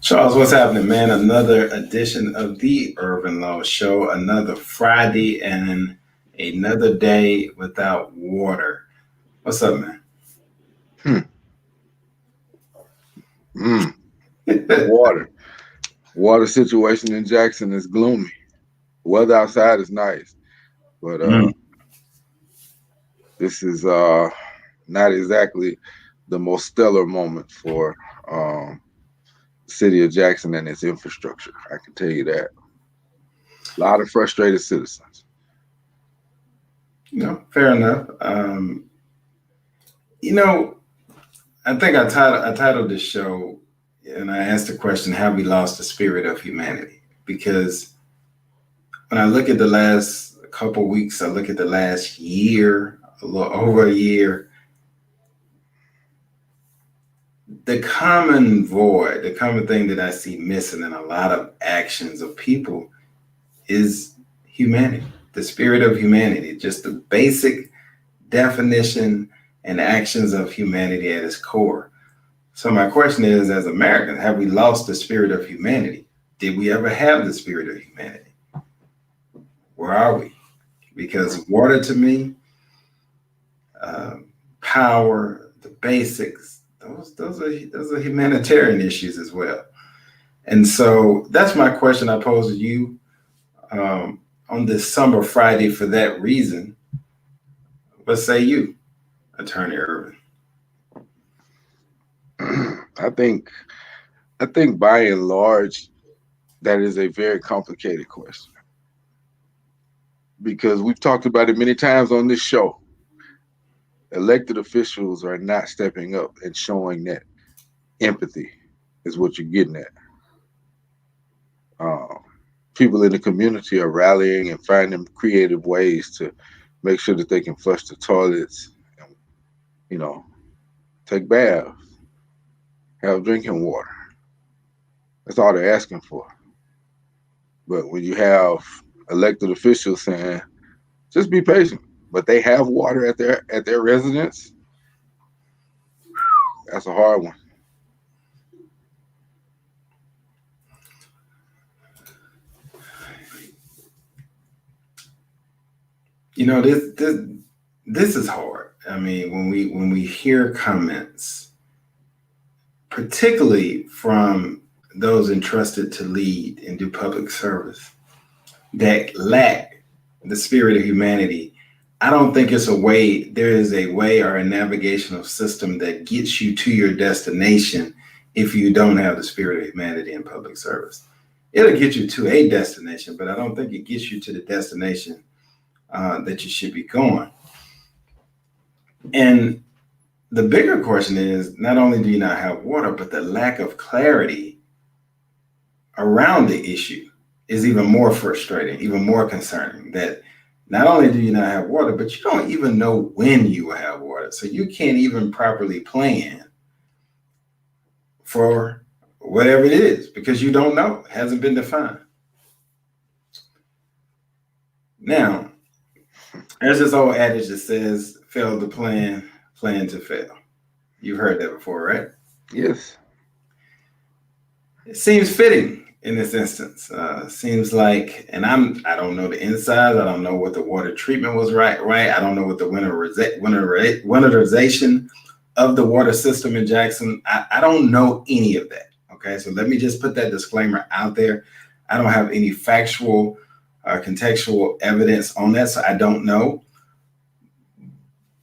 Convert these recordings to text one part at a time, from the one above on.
Charles, what's happening, man? Another edition of the Irvin Show, another Friday and another day without water. What's up, man? Water. Water situation in Jackson is gloomy. Weather outside is nice, but this is not exactly the most stellar moment for the city of Jackson and its infrastructure. I can tell you that. A lot of frustrated citizens. Fair enough. I think I titled this show and I asked the question, have we lost the spirit of humanity? Because when I look at the last couple weeks, I look at the last year, a little over a year, the common void, the common thing that I see missing in a lot of actions of people is humanity, the spirit of humanity, just the basic definition and actions of humanity at its core. So my question is, as Americans, have we lost the spirit of humanity? Did we ever have the spirit of humanity? Where are we? Because water to me, power, the basics, those are humanitarian issues as well. And so that's my question I pose to you on this summer Friday for that reason. What say you, Attorney Irvin? I think by and large, that is a very complicated question, because we've talked about it many times on this show. Elected officials are not stepping up and showing that empathy is what you're getting at. People in the community are rallying and finding creative ways to make sure that they can flush the toilets, and, take baths, have drinking water. That's all they're asking for. But when you have elected officials saying, just be patient, but they have water at their residence, that's a hard one. This is hard. I mean, when we hear comments, particularly from those entrusted to lead and do public service, that lack the spirit of humanity, I don't think there is a way or a navigational system that gets you to your destination if you don't have the spirit of humanity in public service. It'll get you to a destination, but I don't think it gets you to the destination that you should be going. And the bigger question is, not only do you not have water, but the lack of clarity around the issue is even more frustrating, even more concerning, that not only do you not have water, but you don't even know when you will have water. So you can't even properly plan for whatever it is because you don't know. It hasn't been defined. Now, there's this old adage that says, fail to plan, plan to fail. You've heard that before, right? Yes. It seems fitting in this instance. Seems like, and I don't know the insides. I don't know what the water treatment was right. I don't know what the winterization of the water system in Jackson. I don't know any of that. Okay, so let me just put that disclaimer out there. I don't have any factual contextual evidence on that, so I don't know.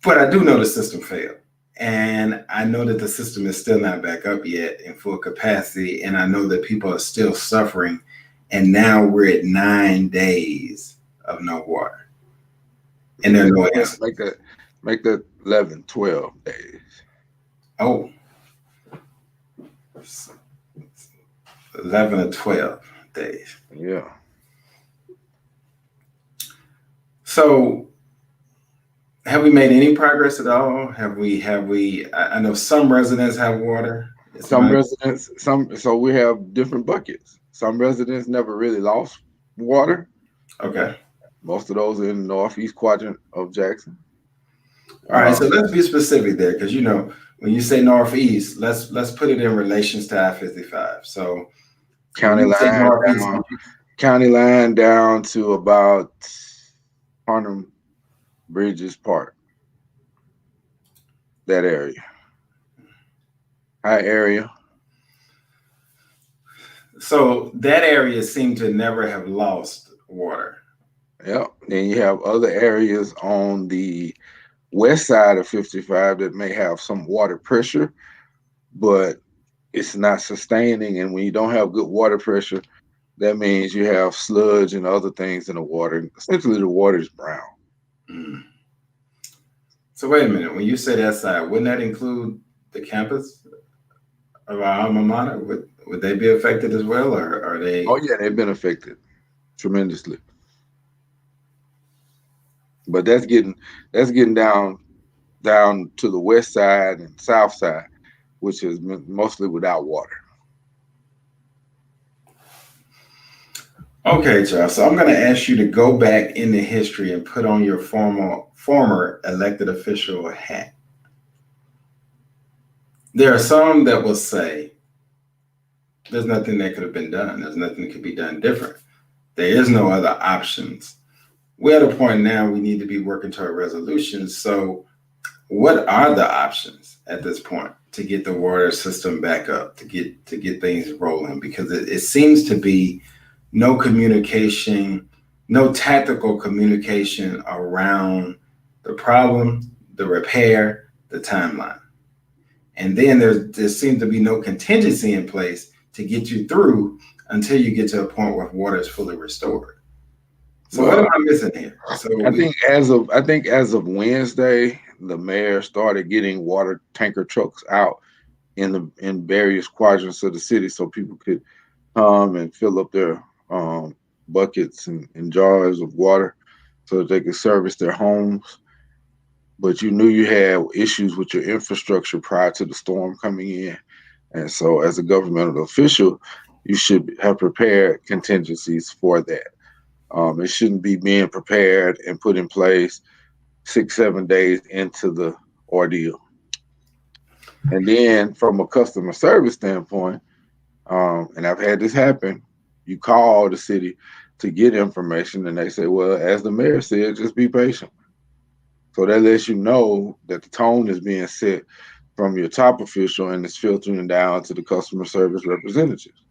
But I do know the system failed. And I know that the system is still not back up yet in full capacity. And I know that people are still suffering. And now we're at 9 days of no water. And there's no answer. Make that 11, 12 days. Oh. 11 or 12 days. Yeah. So have we made any progress at all? I know some residents have water. It's Some my residents, so we have different buckets. Some residents never really lost water. okay. Most of those are in the northeast quadrant of Jackson. All right, so Um, let's be specific there, because when you say northeast, let's put it in relations to I-55. So when county you say line northeast, down, county line down to about Harnum Bridges Park, that area, high area. so that area seemed to never have lost water. Yep. Then you have other areas on the west side of 55 that may have some water pressure, but it's not sustaining. And when you don't have good water pressure, that means you have sludge and other things in the water. Essentially, the water is brown. Mm. So wait a minute. When you say that side, wouldn't that include the campus of our alma mater? Would they be affected as well, or are Oh they? yeah, they've been affected tremendously. But that's getting down to the west side and south side, which is mostly without water. Okay, Charles. So I'm going to ask you to go back into history and put on your former elected official hat. There are some that will say there's nothing that could have been done. There's nothing that could be done different. There is no other options. We're at a point now we need to be working toward resolutions. So, what are the options at this point to get the water system back up, to get things rolling? Because it seems to be no communication, no tactical communication around the problem, the repair, the timeline. And then there seems to be no contingency in place to get you through until you get to a point where water is fully restored. So what Well, am I missing here? So I think as of Wednesday, the mayor started getting water tanker trucks out in various quadrants of the city so people could come and fill up their buckets and jars of water so that they could service their homes. But you knew you had issues with your infrastructure prior to the storm coming in. And so, as a governmental official, you should have prepared contingencies for that. It shouldn't be being prepared and put in place 6, 7 days into the ordeal. And then, from a customer service standpoint, and I've had this happen, you call the city to get information, and they say, well, as the mayor said, just be patient. So that lets you know that the tone is being set from your top official and it's filtering down to the customer service representatives.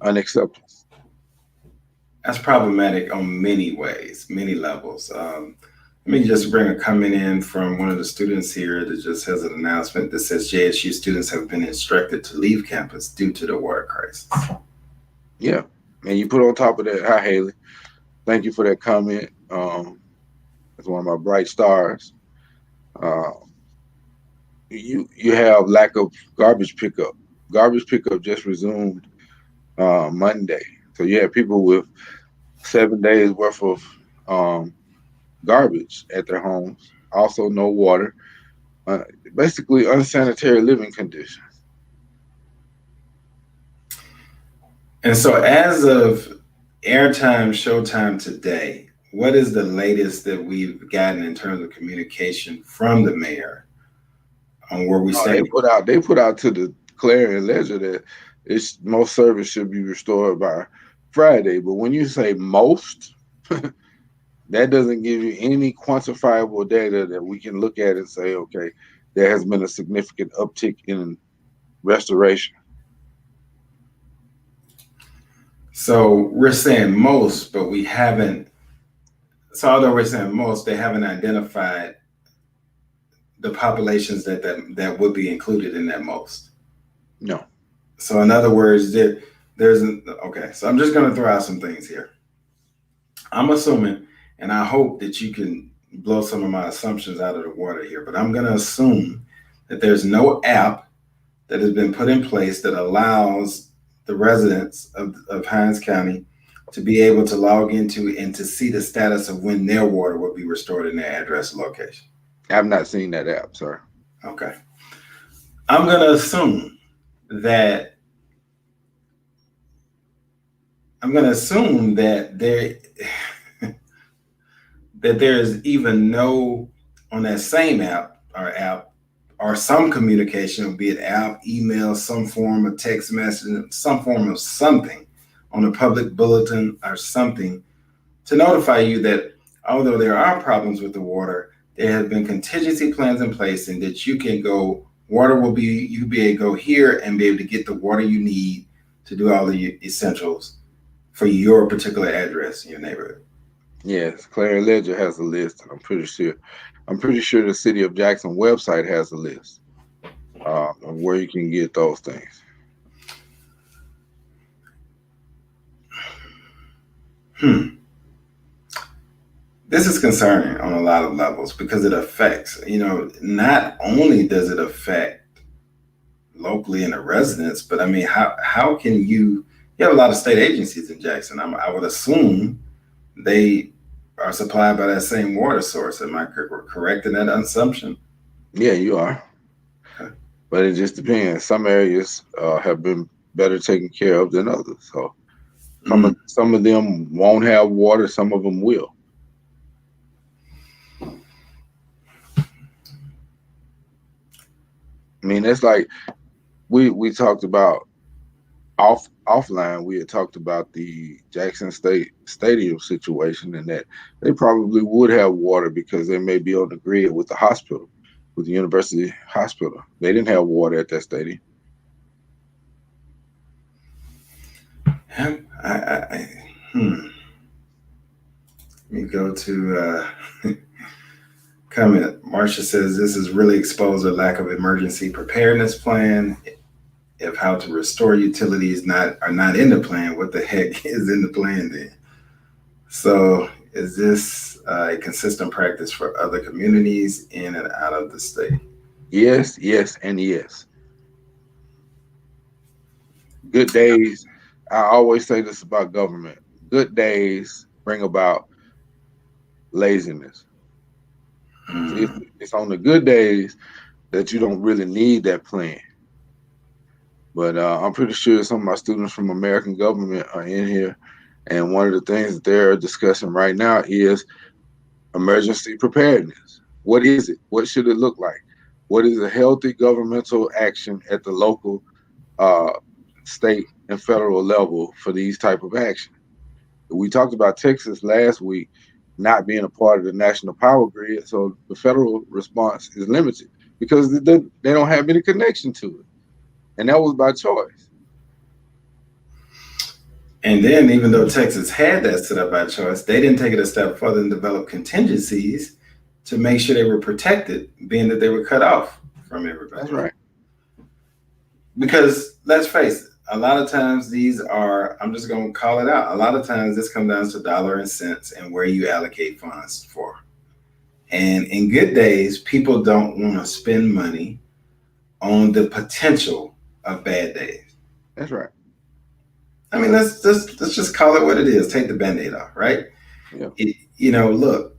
Unacceptable. that's problematic on many ways, many levels. Let me just bring a comment in from one of the students here that just has an announcement that says JSU students have been instructed to leave campus due to the water crisis. Yeah. And you put on top of that, hi Haley. Thank you for that comment. It's one of my bright stars. Uh, you have lack of garbage pickup. Garbage pickup just resumed Monday. So you have people with 7 days worth of um, garbage at their homes. Also, no water. Uh, Basically, unsanitary living conditions. And so, as of airtime, showtime today, what is the latest that we've gotten in terms of communication from the mayor on where we No, they stand? put out to the Clarion Ledger that it's most service should be restored by Friday. But when you say most, that doesn't give you any quantifiable data that we can look at and say, okay, there has been a significant uptick in restoration. So, we're saying most, but we haven't. So, although we're saying most, they haven't identified the populations that would be included in that most. No. So, in other words, there's okay. So, I'm just going to throw out some things here. I'm assuming, and I hope that you can blow some of my assumptions out of the water here, but I'm going to assume that there's no app that has been put in place that allows the residents of Hinds County to be able to log into and to see the status of when their water will be restored in their address location. I've not seen that app, sir. Okay. I'm going to assume that there that there is even no on that same app or some communication, be it app, email, some form of text message, some form of something on a public bulletin or something to notify you that although there are problems with the water, there have been contingency plans in place and that you can go, water will be, you'll be able to go here and be able to get the water you need to do all the essentials for your particular address in your neighborhood. Yes, Clary Ledger has a list, and I'm pretty sure the City of Jackson website has a list of where you can get those things. This is concerning on a lot of levels because it affects, not only does it affect locally in the residents, but I mean, how can you have a lot of state agencies in Jackson. I would assume they are supplied by that same water source. Am I correct in that assumption? Yeah, you are. Okay. But it just depends. Some areas have been better taken care of than others. So some of them won't have water. Some of them will. I mean, it's like we talked about offline. We had talked about the Jackson State Stadium situation, and that they probably would have water because they may be on the grid with the hospital, with the university hospital. They didn't have water at that stadium. Let me go to comment. Marcia says this has really exposed a lack of emergency preparedness plan. If how to restore utilities are not in the plan, what the heck is in the plan then? So is this a consistent practice for other communities in and out of the state? Yes, yes, and yes. Good days. I always say this about government. Good days bring about laziness. See, it's on the good days that you don't really need that plan. But I'm pretty sure some of my students from American government are in here. And one of the things that they're discussing right now is emergency preparedness. What is it? What should it look like? What is a healthy governmental action at the local, uh, state, and federal level for these type of action? We talked about Texas last week not being a part of the national power grid, so the federal response is limited because they don't have any connection to it, and that was by choice. And then, even though Texas had that set up by choice, they didn't take it a step further and develop contingencies to make sure they were protected, being that they were cut off from everybody. That's right. Because let's face it, a lot of times these are, I'm just going to call it out, a lot of times this comes down to dollar and cents and where you allocate funds for. And in good days, people don't want to spend money on the potential of bad days. That's right. I mean, let's just call it what it is. Take the Band-Aid off, right? Yeah. Look,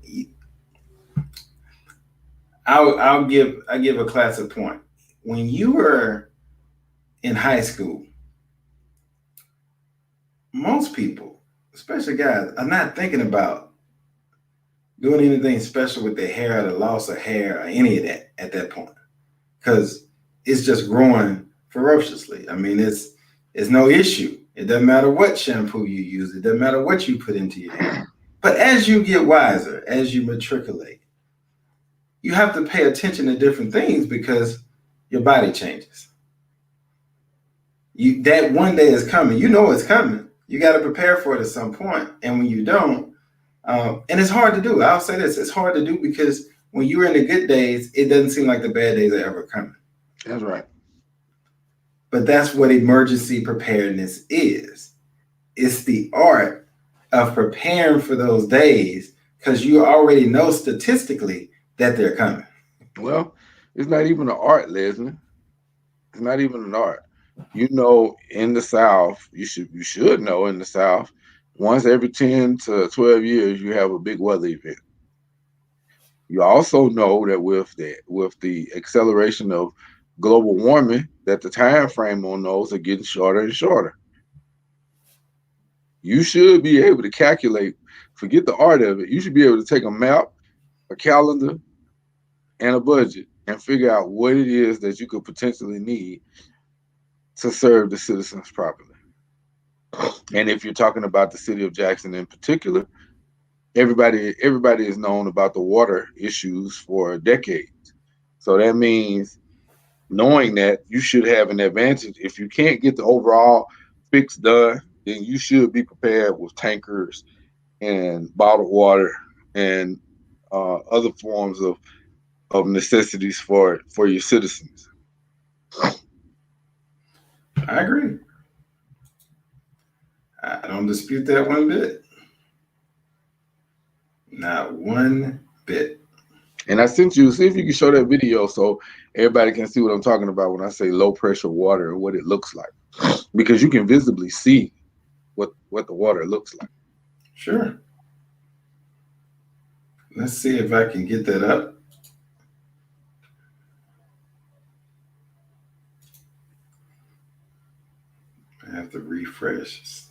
I give a classic point. When you were in high school, most people, especially guys, are not thinking about doing anything special with their hair or the loss of hair or any of that at that point, because it's just growing ferociously. I mean, it's no issue. It doesn't matter what shampoo you use. It doesn't matter what you put into your hair. But as you get wiser, as you matriculate, you have to pay attention to different things because your body changes. That one day is coming. You know it's coming. You got to prepare for it at some point. And when you don't, and it's hard to do. I'll say this. It's hard to do because when you're in the good days, it doesn't seem like the bad days are ever coming. That's right. But that's what emergency preparedness is. It's the art of preparing for those days because you already know statistically that they're coming. Well, it's not even an art, Leslie. It's not even an art. It's a science. It's a science. And it's something that we have to You know, in the South, you should know in the South, once every 10 to 12 years, you have a big weather event. You also know that with the acceleration of global warming, that the time frame on those are getting shorter and shorter. You should be able to calculate, forget the art of it. You should be able to take a map, a calendar, and a budget and figure out what it is that you could potentially need to serve the citizens properly. And if you're talking about the city of Jackson in particular, everybody is known about the water issues for decades. So that means knowing that you should have an advantage. If you can't get the overall fix done, then you should be prepared with tankers and bottled water and other forms of necessities for your citizens. I agree. I don't dispute that one bit. Not one bit. And I sent you, see if you can show that video so everybody can see what I'm talking about when I say low pressure water and what it looks like. Because you can visibly see what the water looks like. Sure. Let's see if I can get that up. I have to refresh.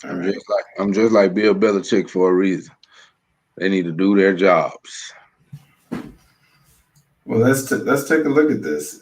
All right. I'm just like Bill Belichick for a reason. They need to do their jobs. Well, let's take a look at this.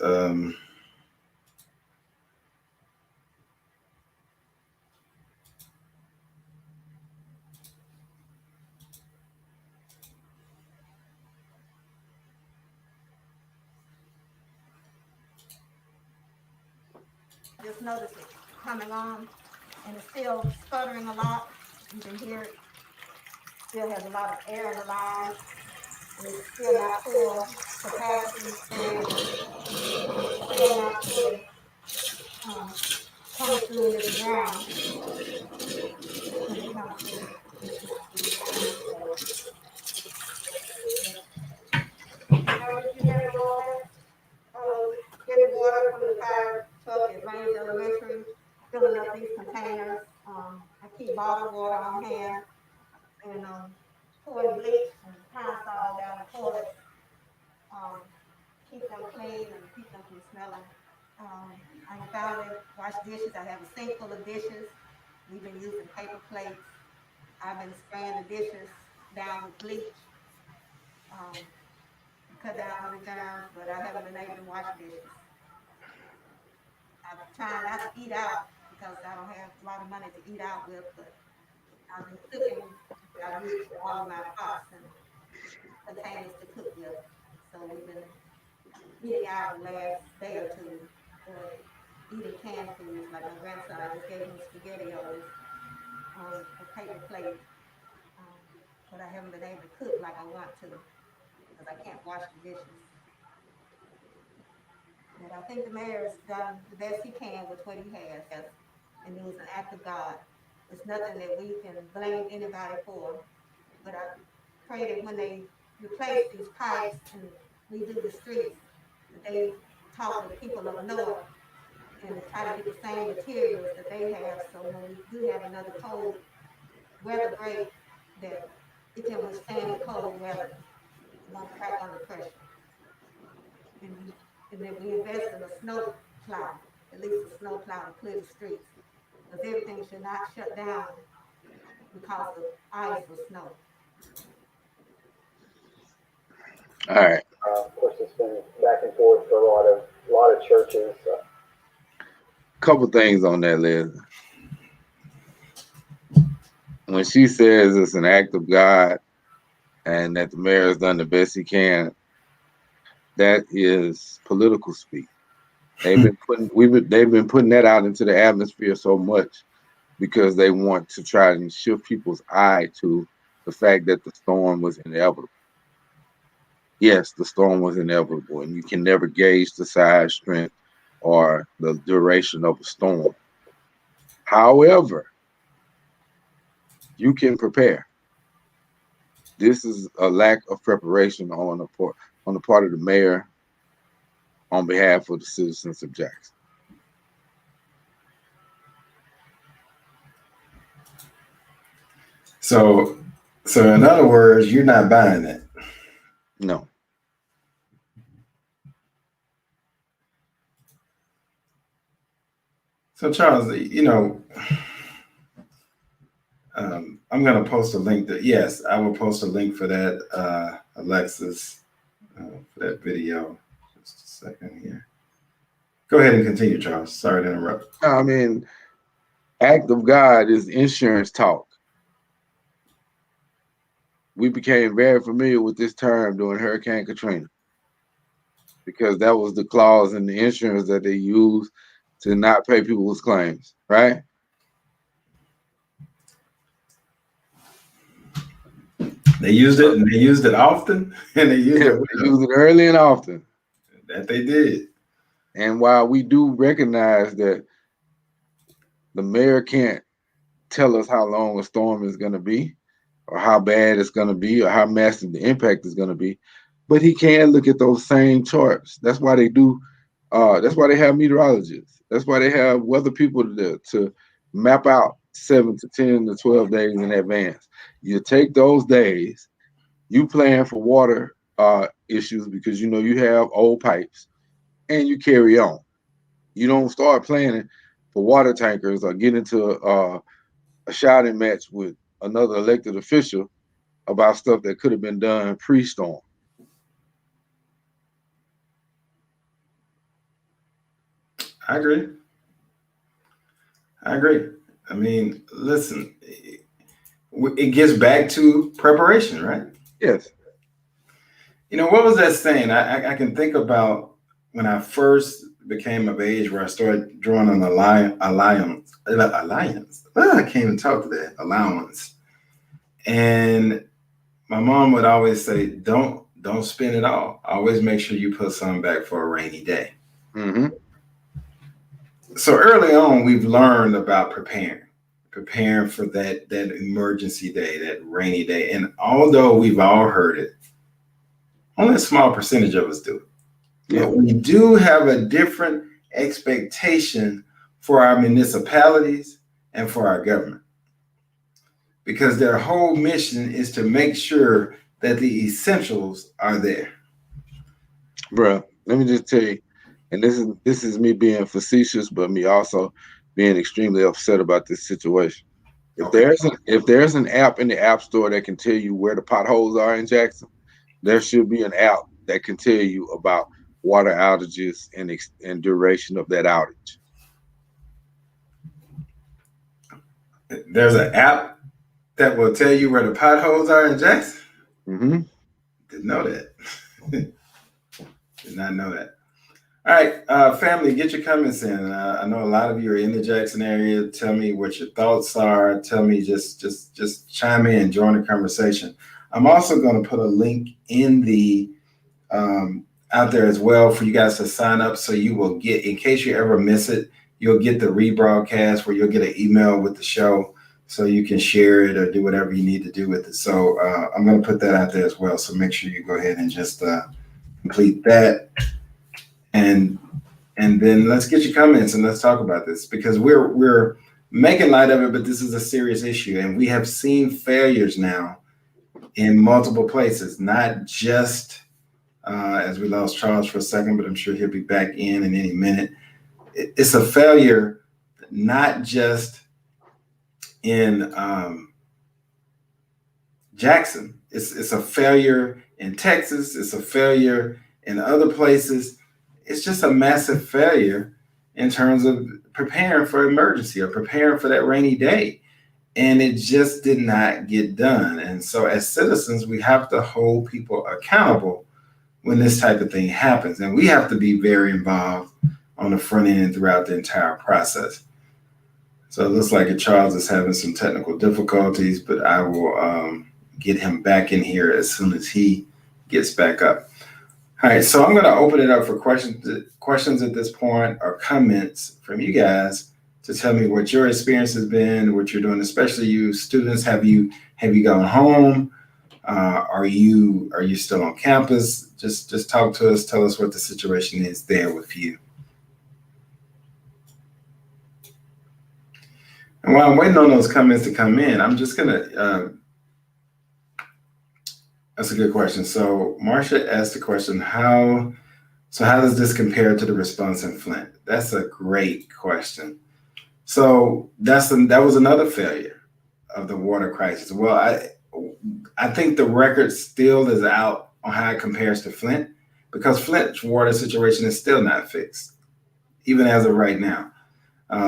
All right. Of course, it's been back and forth for a lot of churches. Couple things on that list. When she says it's an act of God and that the mayor has done the best he can, that is political speak. They've been putting that out into the atmosphere so much because they want to try and shift people's eye to the fact that the storm was inevitable. Yes, the storm was inevitable, and you can never gauge the size, strength, or the duration of a storm. However, You can prepare. This is a lack of preparation on the part of the mayor on behalf of the citizens of Jackson. So in other words, you're not buying that. No. So Charles, I'm going to post a link yes, I will post a link for that, Alexis, for that video. Just a second here. Go ahead and continue, Charles. Sorry to interrupt. I mean, act of God is insurance talk. We became very familiar with this term during Hurricane Katrina because that was the clause in the insurance that they used to not pay people's claims, right? They used it, and they used it often, and they used it early and often. That they did. And while we do recognize that the mayor can't tell us how long a storm is going to be, or how bad it's going to be, or how massive the impact is going to be, but he can look at those same charts. That's why they do. That's why they have meteorologists. That's why they have weather people to map out 7 to 10 to 12 days in advance. You take those days, you plan for water issues because you have old pipes, and you carry on. You don't start planning for water tankers or get into a shouting match with another elected official about stuff that could have been done pre-storm. I agree. I mean, listen, it gets back to preparation, right? Yes. What was that saying? I can think about when I first became of age where I started drawing an alliance. I can't even talk to that. Allowance. And my mom would always say, don't spend it all. Always make sure you put some back for a rainy day. Mm-hmm. So early on, we've learned about preparing for that emergency day, that rainy day. And although we've all heard it, only a small percentage of us do it. Yeah. But we do have a different expectation for our municipalities and for our government, because their whole mission is to make sure that the essentials are there. Bruh, let me just tell you, and this is me being facetious, but me also being extremely upset about this situation. If there's an app in the App Store that can tell you where the potholes are in Jackson, there should be an app that can tell you about water outages and duration of that outage. There's an app that will tell you where the potholes are in Jackson? Mm-hmm. Didn't know that. Did not know that. All right, family, get your comments in. I know a lot of you are in the Jackson area. Tell me what your thoughts are. Tell me, just chime in, join the conversation. I'm also going to put a link in the out there as well for you guys to sign up, so you will get, in case you ever miss it, you'll get the rebroadcast where you'll get an email with the show, so you can share it or do whatever you need to do with it. So I'm going to put that out there as well. So make sure you go ahead and just complete that. And then let's get your comments and let's talk about this, because we're making light of it, but this is a serious issue, and we have seen failures now in multiple places, not just as we lost Charles for a second, but I'm sure he'll be back in any minute. It's a failure not just in Jackson. It's a failure in Texas. It's a failure in other places. It's just a massive failure in terms of preparing for emergency or preparing for that rainy day. And it just did not get done. And so as citizens, we have to hold people accountable when this type of thing happens. And we have to be very involved on the front end throughout the entire process. So it looks like Charles is having some technical difficulties, but I will get him back in here as soon as he gets back up. All right, so I'm going to open it up for questions at this point, or comments from you guys to tell me what your experience has been, what you're doing, especially you students. Have you gone home? Are you still on campus? Just talk to us. Tell us what the situation is there with you. And while I'm waiting on those comments to come in, I'm just gonna. That's a good question. So Marsha asked the question, how so how does this compare to the response in Flint? That's a great question. So that was another failure of the water crisis. Well, I think the record still is out on how it compares to Flint because Flint's water situation is still not fixed, even as of right now.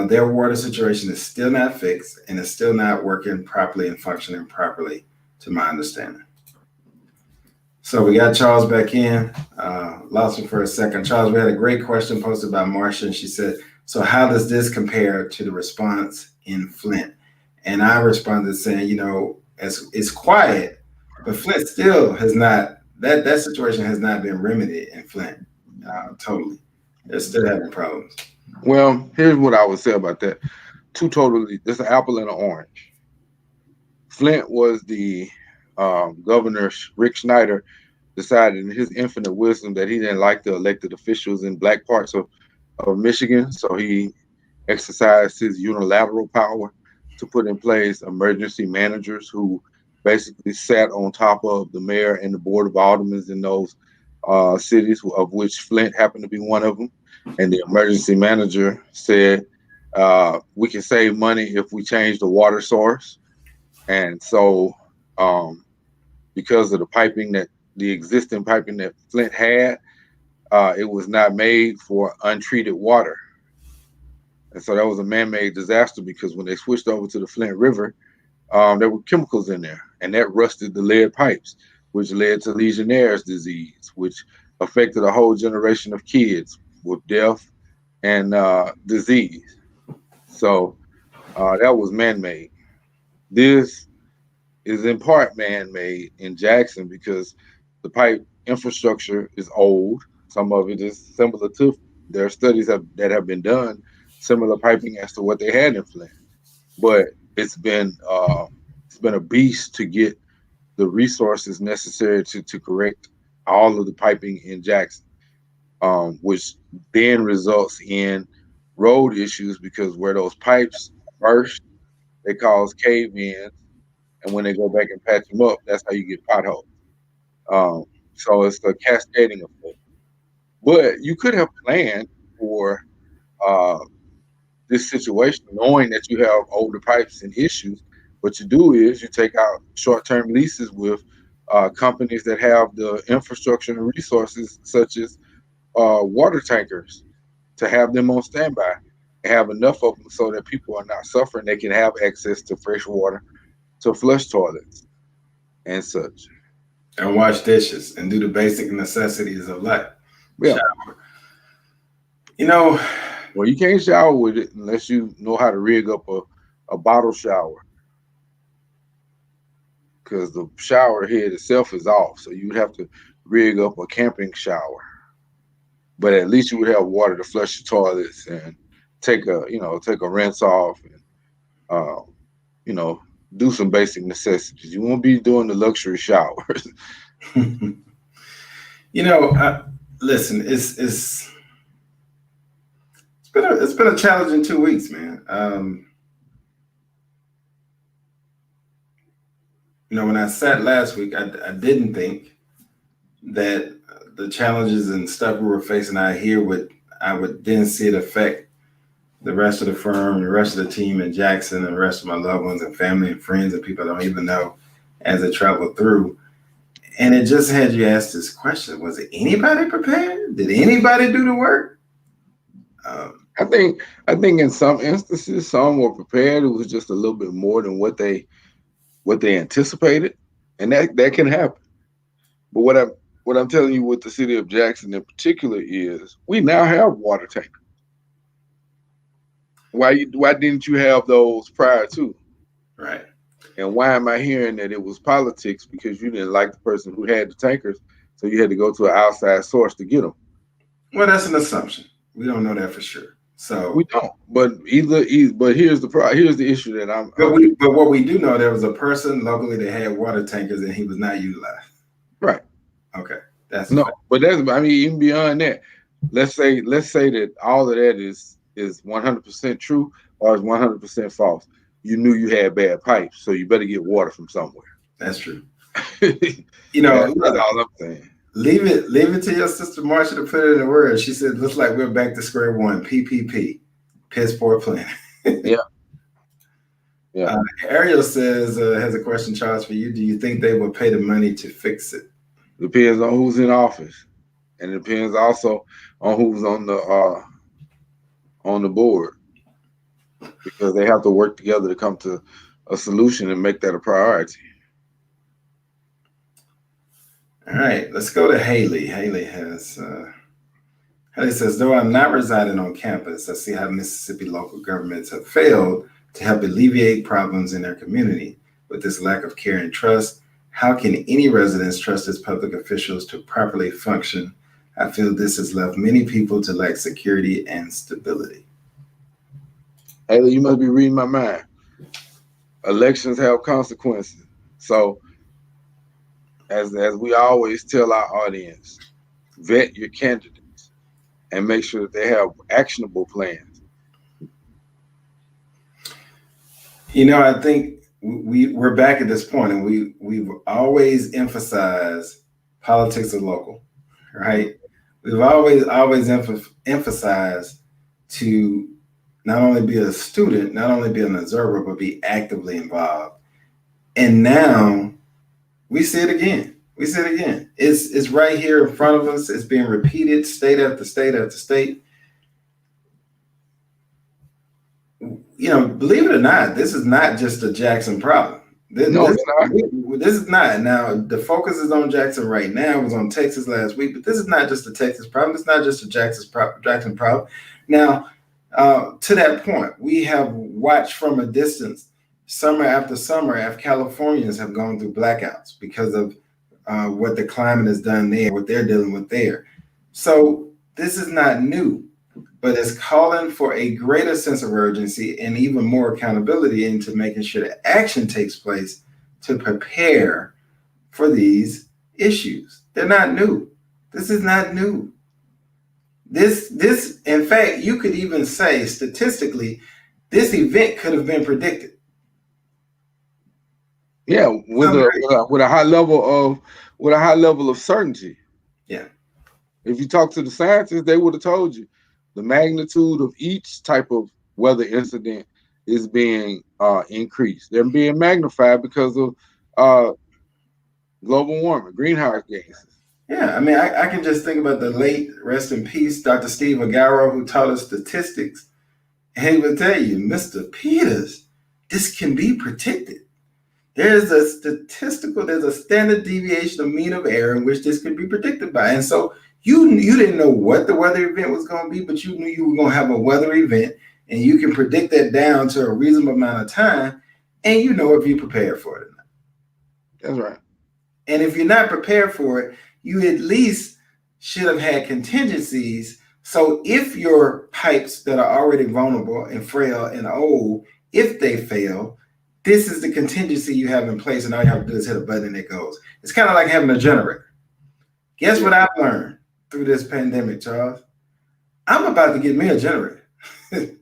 Their water situation is still not fixed and it's still not working properly and functioning properly, to my understanding. So we got Charles back in. Lost him for a second. Charles, we had a great question posted by Marcia, and she said, "So how does this compare to the response in Flint?" And I responded saying, it's quiet, but Flint still has not that situation has not been remedied in Flint totally. They're still having problems. Well, here's what I would say about that. There's an apple and an orange. Flint was the governor, Rick Snyder, decided in his infinite wisdom that he didn't like the elected officials in black parts of Michigan. So he exercised his unilateral power to put in place emergency managers who basically sat on top of the mayor and the board of aldermen in those cities, of which Flint happened to be one of them. And the emergency manager said, we can save money if we change the water source. And so, because of the existing piping that Flint had, it was not made for untreated water. And so that was a man-made disaster because when they switched over to the Flint River, there were chemicals in there, and that rusted the lead pipes, which led to Legionnaire's disease, which affected a whole generation of kids with death and disease. So that was man-made. This is in part man-made in Jackson because the pipe infrastructure is old. Some of it is similar to there are studies that have been done, similar piping as to what they had in Flint. But it's been a beast to get the resources necessary to correct all of the piping in Jackson, which then results in road issues because where those pipes burst, they cause cave-ins, and when they go back and patch them up, that's how you get potholes. Um, so it's a cascading effect. But you could have planned for uh, this situation, knowing that you have older pipes and issues. What you do is you take out short-term leases with companies that have the infrastructure and resources, such as water tankers, to have them on standby and have enough of them so that people are not suffering. They can have access to fresh water, to flush toilets and such. And wash dishes and do the basic necessities of life. Yeah. You know, Well, you can't shower with it unless you know how to rig up a bottle shower because the shower head itself is off. So you'd have to rig up a camping shower. But at least you would have water to flush your toilets and take a rinse off and uh, you know do some basic necessities. You won't be doing the luxury showers. you know, I, listen, it's been a challenging 2 weeks, man. When I sat last week, I didn't think that the challenges and stuff we were facing out here I would then see it affect the rest of the firm, the rest of the team in Jackson, and the rest of my loved ones and family and friends and people I don't even know as they travel through. And it just had you ask this question: was it anybody prepared? Did anybody do the work? I think in some instances some were prepared. It was just a little bit more than what they anticipated, and that can happen. But what I'm telling you with the city of Jackson in particular is we now have water tankers. Why didn't you have those prior to? Right. And why am I hearing that it was politics because you didn't like the person who had the tankers, so you had to go to an outside source to get them? Well, that's an assumption. We don't know that for sure. We So, don't. But but here's the issue that but what we do know, there was a person locally that had water tankers and he was not utilized. right. Okay, that's a No, fact. but that's, I mean, even beyond that, let's say that all of that is 100% true or is 100% false. You knew you had bad pipes, so you better get water from somewhere. That's true. You know, That's all I'm saying. leave it to your sister Marsha to put it in the words. She said, "Looks like we're back to square one." PPP, piss poor plan. Yeah, yeah. Ariel says has a question, Charles, for you. Do you think they will pay the money to fix it? Depends on who's in office, and it depends also on who's on the board, because they have to work together to come to a solution and make that a priority. All right, let's go to Haley. Haley says, though I'm not residing on campus, I see how Mississippi local governments have failed to help alleviate problems in their community. With this lack of care and trust, how can any residents trust its public officials to properly function? I feel this has left many people to lack security and stability. Haley, you must be reading my mind. Elections have consequences. So, as we always tell our audience, vet your candidates and make sure that they have actionable plans. You know, I think we're back at this point, and we've always emphasized politics are local, right? We've always emphasized to not only be a student, not only be an observer, but be actively involved. And now we see it again. We see it again. It's right here in front of us. It's being repeated state after state after state. You know, believe it or not, this is not just a Jackson problem. This is not. Now, the focus is on Jackson right now. It was on Texas last week, but this is not just a Texas problem. It's not just a Jackson problem. Now, to that point, we have watched from a distance, summer after summer, if Californians have gone through blackouts because of what the climate has done there, what they're dealing with there. So this is not new, but it's calling for a greater sense of urgency and even more accountability into making sure that action takes place to prepare for these issues. They're not new. This is not new. This, in fact, you could even say statistically, this event could have been predicted. Yeah, with a high level of certainty. Yeah. If you talk to the scientists, they would have told you the magnitude of each type of weather incident is being increased. They're being magnified because of global warming, greenhouse gases. Yeah, I mean, I can just think about the late, rest in peace, Dr. Steve Agaro, who taught us statistics. And he would tell you, Mr. Peters, this can be predicted. There's a standard deviation of mean of error in which this could be predicted by. And so you didn't know what the weather event was going to be, but you knew you were going to have a weather event, and you can predict that down to a reasonable amount of time, and you know if you prepared for it or not. That's right. And if you're not prepared for it, you at least should have had contingencies. So if your pipes that are already vulnerable and frail and old, if they fail, this is the contingency you have in place, and all you have to do is hit a button and it goes. It's kind of like having a generator. Guess what I've learned through this pandemic, Charles? I'm about to get me a generator. I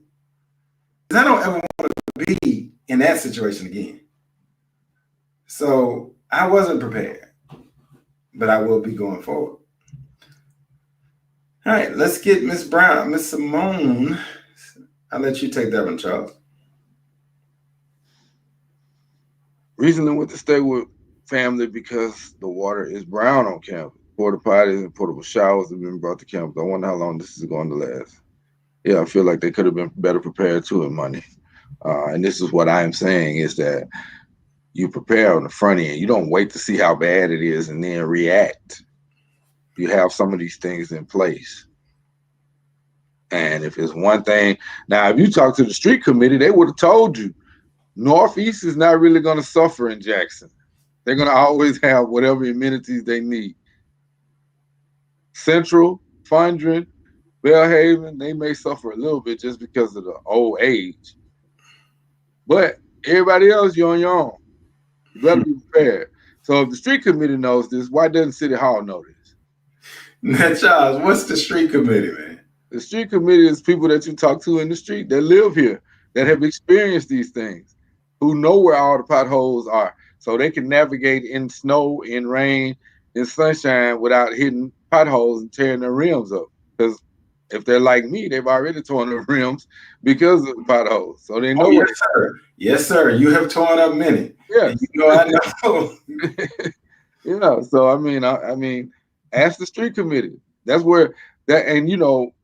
don't ever want to be in that situation again. So I wasn't prepared, but I will be going forward. All right, let's get Miss Brown, Miss Simone. I'll let you take that one, Charles. Recently went to stay with family because the water is brown on campus. Porta potties and portable showers have been brought to campus. I wonder how long this is going to last. Yeah, I feel like they could have been better prepared too in money. And this is what I'm saying is that you prepare on the front end. You don't wait to see how bad it is and then react. You have some of these things in place. And if it's one thing, now if you talk to the street committee, they would have told you Northeast is not really going to suffer in Jackson. They're going to always have whatever amenities they need. Central, Fondren, Bellhaven, they may suffer a little bit just because of the old age. But everybody else, you're on your own. You better be prepared. So if the street committee knows this, why doesn't City Hall know this? Now, Charles, what's the street committee, man? The street committee is people that you talk to in the street that live here, that have experienced these things, who know where all the potholes are, so they can navigate in snow, in rain, in sunshine without hitting potholes and tearing their rims up. Because if they're like me, they've already torn their rims because of the potholes, so they Oh, know yes, what. sir. Yes, sir. You have torn up many. And Yes, you know, I know. So I mean, ask the street committee. That's where that, and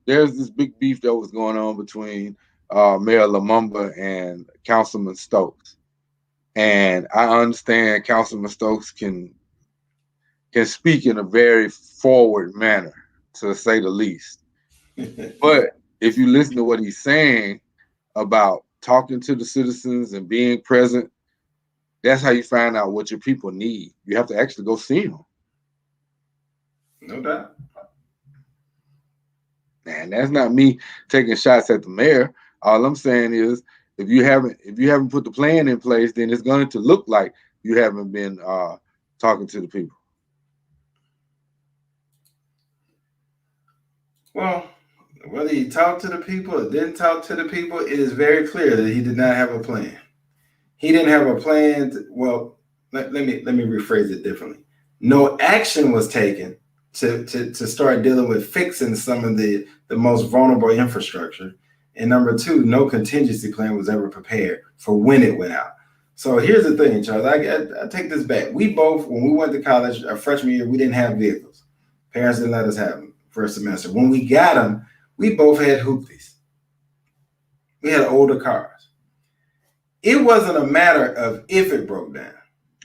there's this big beef that was going on between Mayor Lumumba and Councilman Stokes. And I understand Councilman Stokes can speak in a very forward manner, to say the least. But if you listen to what he's saying about talking to the citizens and being present, that's how you find out what your people need. You have to actually go see them. No doubt. And that's not me taking shots at the mayor. All I'm saying is, if you haven't put the plan in place, then it's going to look like you haven't been talking to the people. Well, whether he talked to the people or didn't talk to the people, it is very clear that he did not have a plan. He didn't have a plan. Well, let me rephrase it differently. No action was taken to start dealing with fixing some of the most vulnerable infrastructure. And number two, no contingency plan was ever prepared for when it went out. So here's the thing, Charles. I take this back. We both, when we went to college, our freshman year, we didn't have vehicles. Parents didn't let us have them for a semester. When we got them, we both had hoopties. We had older cars. It wasn't a matter of if it broke down. It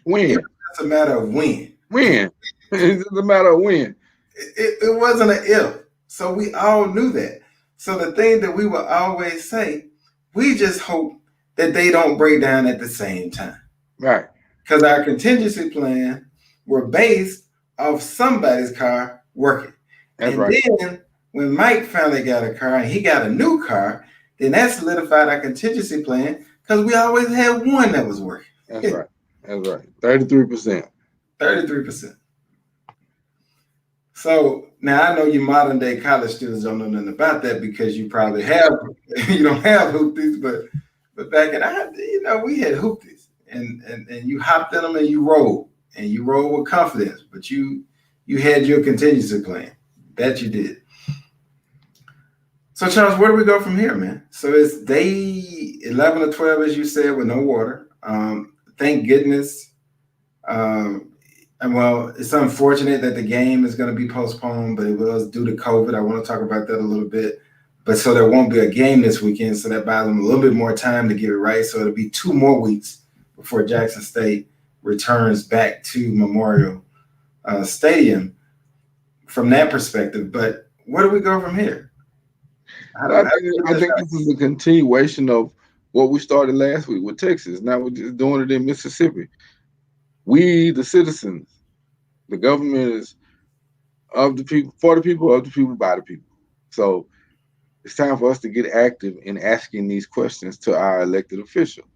When? was just a matter of when. When? It's just a matter of when. It wasn't an if. So we all knew that. So the thing that we would always say, we just hope that they don't break down at the same time. Right. Because our contingency plan were based off somebody's car working. That's And right. then when Mike finally got a car and he got a new car, then that solidified our contingency plan because we always had one that was working. That's right. That's right. 33%. 33%. So now I know you modern day college students don't know nothing about that because you probably you don't have hoopties, but back in we had hoopties and you hopped in them and you rolled with confidence, but you had your contingency plan. That you did. So Charles, where do we go from here, man? So it's day 11 or 12, as you said, with no water. Thank goodness. And well, it's unfortunate that the game is going to be postponed, but it was due to COVID. I want to talk about that a little bit. But so there won't be a game this weekend, so that buys them a little bit more time to get it right. So it'll be 2 more weeks before Jackson State returns back to Memorial Stadium from that perspective. But where do we go from here? I think this is a continuation of what we started last week with Texas. Now we're just doing it in Mississippi. We, the citizens, the government is of the people, for the people, of the people, by the people. So it's time for us to get active in asking these questions to our elected officials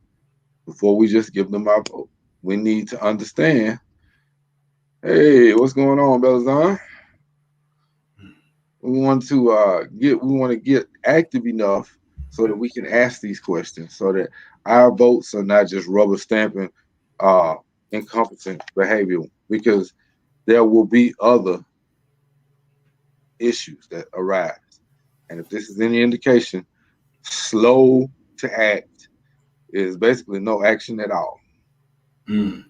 before we just give them our vote. We need to understand, hey, what's going on, Belazon? We want to get active enough so that we can ask these questions, so that our votes are not just rubber stamping incompetent behavior, because there will be other issues that arise. And if this is any indication, slow to act is basically no action at all. Mm.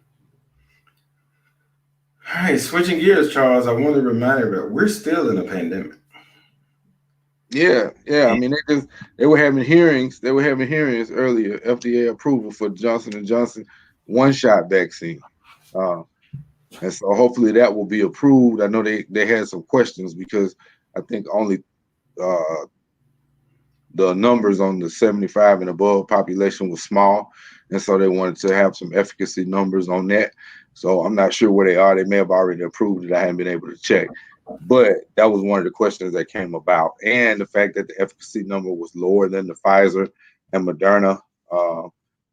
All right, switching gears, Charles, I want to remind everybody, we're still in a pandemic. Yeah. I mean, they were having hearings. They were having hearings earlier, FDA approval for Johnson and Johnson one-shot vaccine. And so hopefully that will be approved. I know they had some questions because I think only the numbers on the 75 and above population was small, and so they wanted to have some efficacy numbers on that. So I'm not sure where they are. They may have already approved it. I haven't been able to check. But that was one of the questions that came about, and the fact that the efficacy number was lower than the Pfizer and Moderna uh,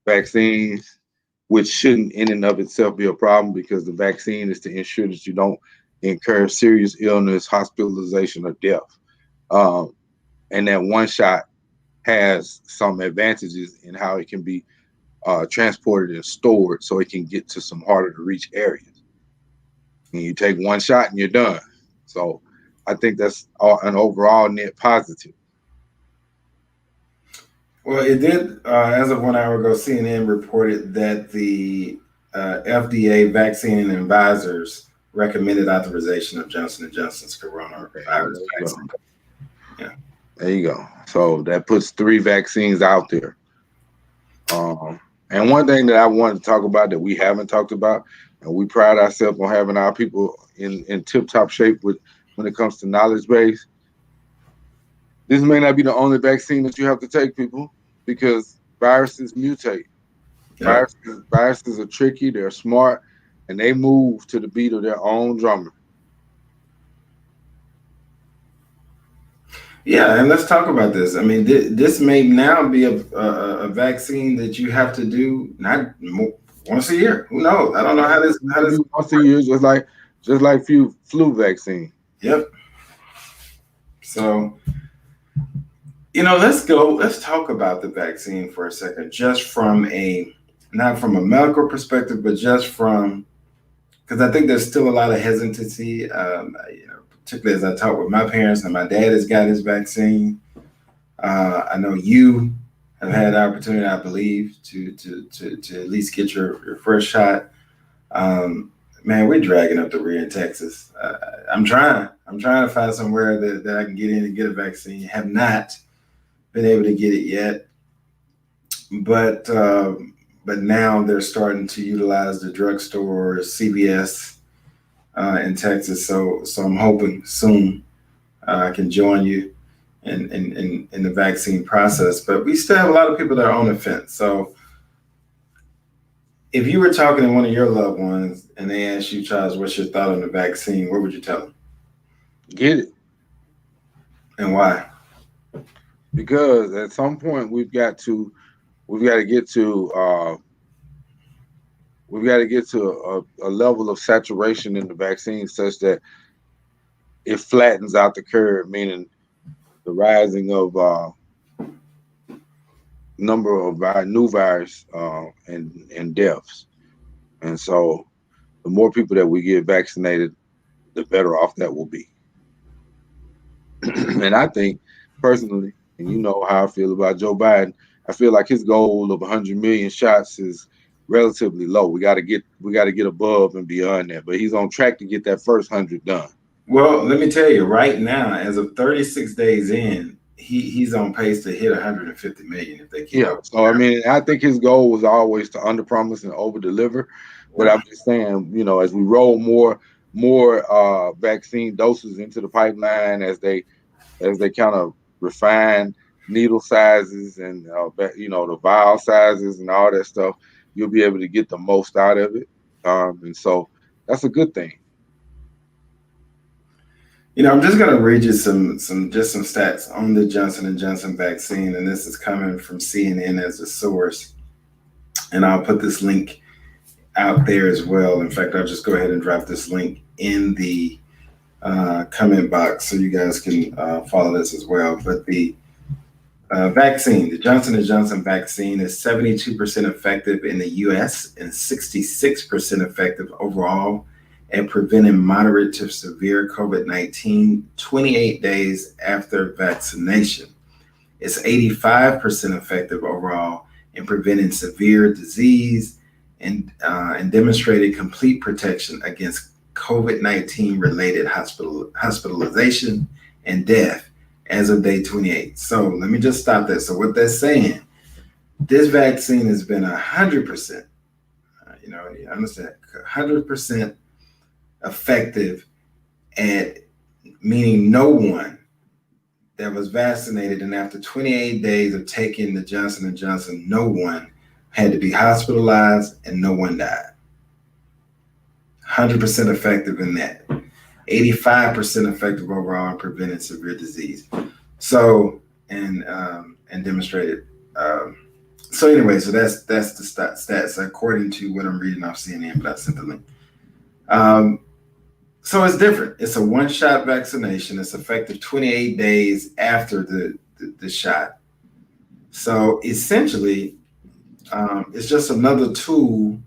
vaccines, which shouldn't in and of itself be a problem because the vaccine is to ensure that you don't incur serious illness, hospitalization, or death. Um, and that one shot has some advantages in how it can be transported and stored so it can get to some harder to reach areas. And you take one shot and you're done. So I think that's an overall net positive. Well, it did, as of 1 hour ago, CNN reported that the FDA vaccine advisors recommended authorization of Johnson & Johnson's coronavirus vaccine. Yeah. There you go. So that puts 3 vaccines out there. And one thing that I wanted to talk about that we haven't talked about, and we pride ourselves on having our people in tip-top shape with when it comes to knowledge base. This may not be the only vaccine that you have to take, people, because viruses mutate. Yeah. Viruses are tricky, they're smart, and they move to the beat of their own drummer. Yeah, and let's talk about this. I mean, this may now be a vaccine that you have to do not once a year. Who knows? I don't know how this once a year, just like flu vaccine. Yep. So, let's talk about the vaccine for a second, just from not from a medical perspective, but just from, because I think there's still a lot of hesitancy, particularly as I talk with my parents, and my dad has got his vaccine. I know you have had the opportunity, I believe, to at least get your first shot. Man, we're dragging up the rear in Texas. I'm trying to find somewhere that I can get in and get a vaccine. Have not been able to get it yet, but now they're starting to utilize the drugstore, CVS in Texas. So I'm hoping soon I can join you in the vaccine process. But we still have a lot of people that are on the fence. So if you were talking to one of your loved ones and they asked you, Charles, what's your thought on the vaccine, what would you tell them? Get it. And why? Because at some point we've got to get to a level of saturation in the vaccine such that it flattens out the curve, meaning the rising of number of new virus and deaths. And so the more people that we get vaccinated, the better off that will be. And I think personally, and you know how I feel about Joe Biden, I feel like his goal of 100 million shots is relatively low. We got to get above and beyond that. But he's on track to get that first 100 done. Well, let me tell you, right now, as of 36 days in, he's on pace to hit 150 million if they keep up. So I mean, I think his goal was always to underpromise and overdeliver. But I'm just saying, as we roll more vaccine doses into the pipeline, as they kind of refine needle sizes and the vial sizes and all that stuff, you'll be able to get the most out of it. And so that's a good thing. I'm just going to read you some stats on the Johnson & Johnson vaccine, and this is coming from CNN as a source. And I'll put this link out there as well. In fact, I'll just go ahead and drop this link in the comment box so you guys can follow this as well. But the vaccine, the Johnson & Johnson vaccine, is 72% effective in the U.S. and 66% effective overall at preventing moderate to severe COVID-19 28 days after vaccination. It's 85% effective overall in preventing severe disease and demonstrated complete protection against COVID-19 related hospitalization and death as of day 28. So let me just stop there. So what they're saying, this vaccine has been 100%, you understand, 100% effective at, meaning no one that was vaccinated and after 28 days of taking the Johnson & Johnson, no one had to be hospitalized and no one died. 100% effective in that. 85% effective overall in preventing severe disease. So and demonstrated. Um, so anyway, so that's the stats according to what I'm reading off CNN, but I sent the link. Um, so it's different. It's a one-shot vaccination. It's effective 28 days after the shot. So essentially, it's just another tool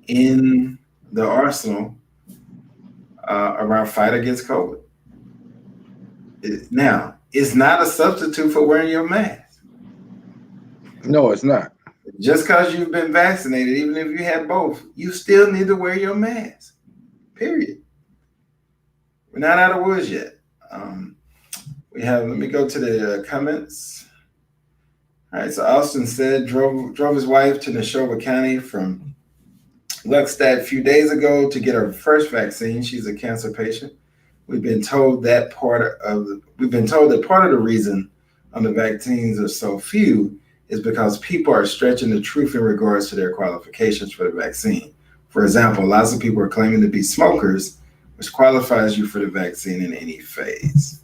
in the arsenal of our fight against COVID. Now, it's not a substitute for wearing your mask. No, it's not. Just because you've been vaccinated, even if you had both, you still need to wear your mask. Period. We're not out of woods yet. Let me go to the comments. All right, so Austin said drove his wife to Neshoba County from Luckstadt a few days ago to get her first vaccine. She's a cancer patient. We've been told that part of the reason on the vaccines are so few is because people are stretching the truth in regards to their qualifications for the vaccine. For example, lots of people are claiming to be smokers, which qualifies you for the vaccine in any phase.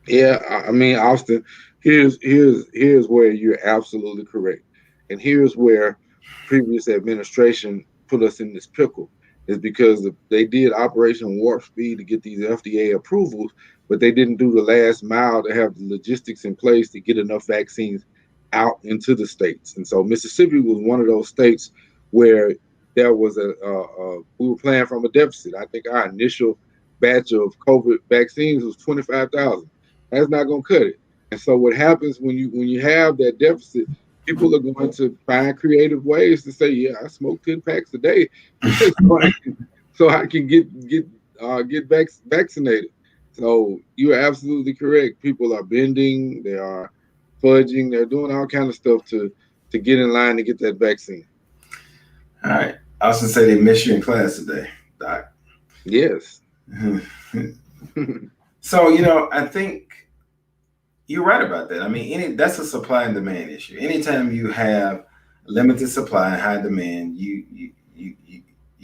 Yeah, I mean, Austin, here's where you're absolutely correct, and here's where previous administration put us in this pickle, is because they did Operation Warp Speed to get these FDA approvals, but they didn't do the last mile to have the logistics in place to get enough vaccines out into the states. And so Mississippi was one of those states where there was we were playing from a deficit. I think our initial batch of COVID vaccines was 25,000. That's not going to cut it. And so what happens when you have that deficit, people are going to find creative ways to say, yeah, I smoke 10 packs a day so I can get vaccinated. So you're absolutely correct. People are bending, they are fudging, they're doing all kind of stuff to get in line to get that vaccine. All right. Austin said they miss you in class today, Doc. Yes. So, I think you're right about that. I mean, that's a supply and demand issue. Anytime you have limited supply and high demand, you're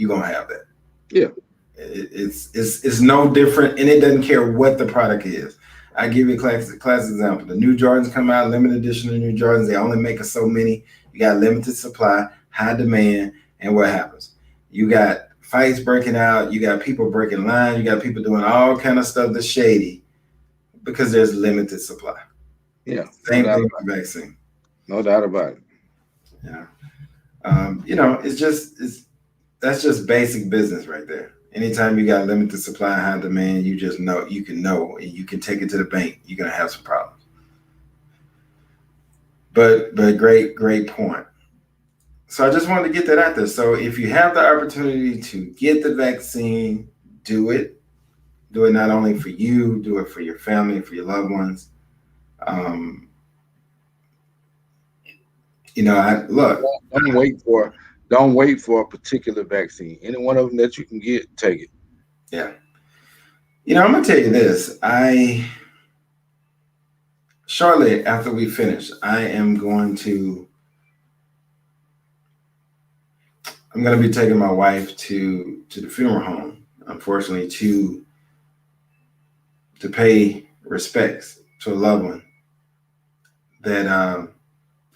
gonna have that. Yeah. It's no different, and it doesn't care what the product is. I give you a class example. The new Jordans come out, limited edition of new Jordans. They only make us so many. You got limited supply, high demand, and what happens? You got fights breaking out. You got people breaking line. You got people doing all kind of stuff that's shady because there's limited supply. Yeah. Same thing with the vaccine. No doubt about it. Yeah. That's just basic business right there. Anytime you got limited supply and high demand, you just know, and you can take it to the bank, you're gonna have some problems. But great point. So I just wanted to get that out there. So if you have the opportunity to get the vaccine, do it. Do it not only for you, do it for your family, for your loved ones. Don't wait for a particular vaccine. Any one of them that you can get, take it. Yeah. I'm gonna tell you this. Shortly after we finish, I'm going to be taking my wife to the funeral home, unfortunately, to pay respects to a loved one that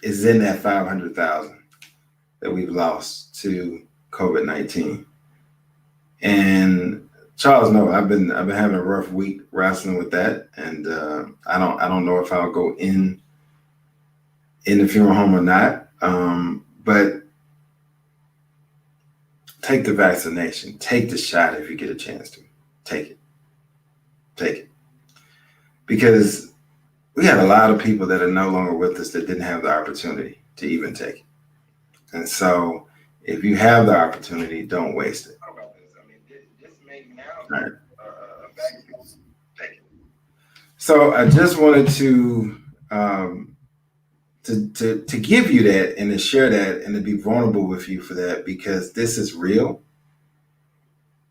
is in that 500,000 that we've lost to COVID-19. And Charles, no, I've been having a rough week wrestling with that, and I don't know if I'll go in the funeral home or not. But take the vaccination, take the shot if you get a chance to. Take it. Because we had a lot of people that are no longer with us that didn't have the opportunity to even take it. And so if you have the opportunity, don't waste it. All right. So I just wanted to give you that and to share that and to be vulnerable with you for that, because this is real.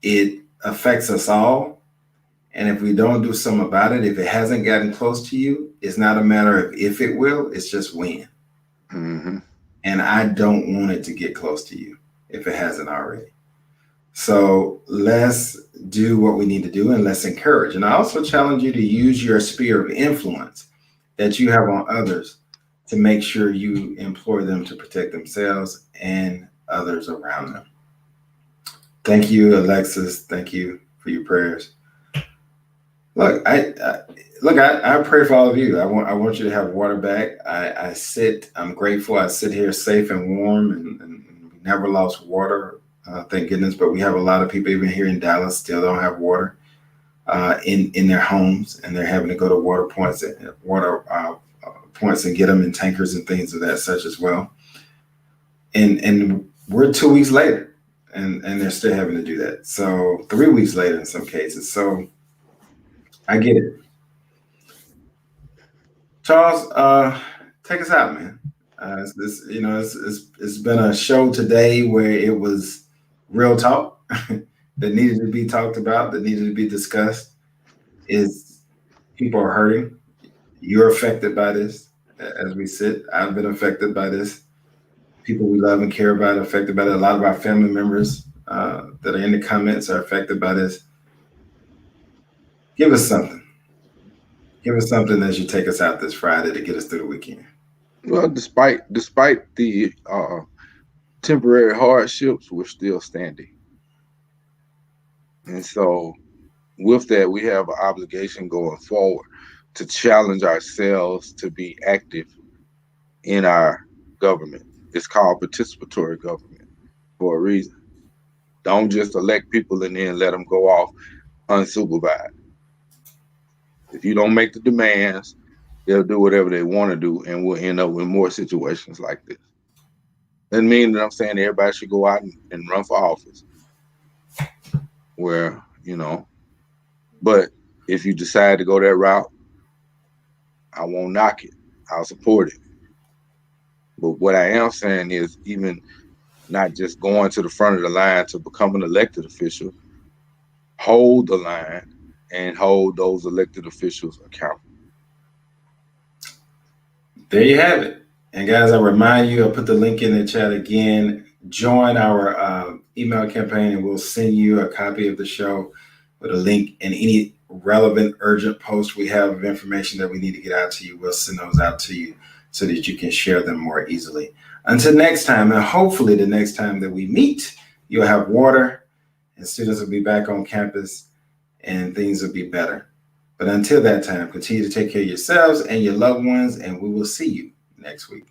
It affects us all. And if we don't do something about it, if it hasn't gotten close to you, it's not a matter of if it will, it's just when. Mm-hmm. And I don't want it to get close to you if it hasn't already. So let's do what we need to do and let's encourage. And I also challenge you to use your sphere of influence that you have on others to make sure you implore them to protect themselves and others around them. Thank you, Alexis. Thank you for your prayers. Look, I pray for all of you. I want you to have water back. I'm grateful. I sit here safe and warm, and we never lost water, thank goodness. But we have a lot of people, even here in Dallas, still don't have water in their homes, and they're having to go to water points and get them in tankers and things of that such as well. And we're 2 weeks later, and they're still having to do that. So 3 weeks later in some cases. So I get it. Charles, take us out, man. It's been a show today where it was real talk that needed to be talked about, that needed to be discussed. Is people are hurting. You're affected by this as we sit. I've been affected by this. People we love and care about are affected by it. A lot of our family members that are in the comments are affected by this. Give us something. Give us something as you take us out this Friday to get us through the weekend. Well, despite the temporary hardships, we're still standing. And so with that, we have an obligation going forward to challenge ourselves to be active in our government. It's called participatory government for a reason. Don't just elect people and then let them go off unsupervised. If you don't make the demands, they'll do whatever they want to do, and we'll end up with more situations like this. Doesn't mean that I'm saying everybody should go out and run for office. Where, but if you decide to go that route, I won't knock it. I'll support it. But what I am saying is, even not just going to the front of the line to become an elected official, hold the line and hold those elected officials accountable. There you have it. And guys, I remind you, I'll put the link in the chat again. Join our email campaign, and we'll send you a copy of the show with a link and any relevant, urgent posts we have of information that we need to get out to you. We'll send those out to you so that you can share them more easily. Until next time, and hopefully the next time that we meet, you'll have water and students will be back on campus and things will be better. But until that time, continue to take care of yourselves and your loved ones, and we will see you next week.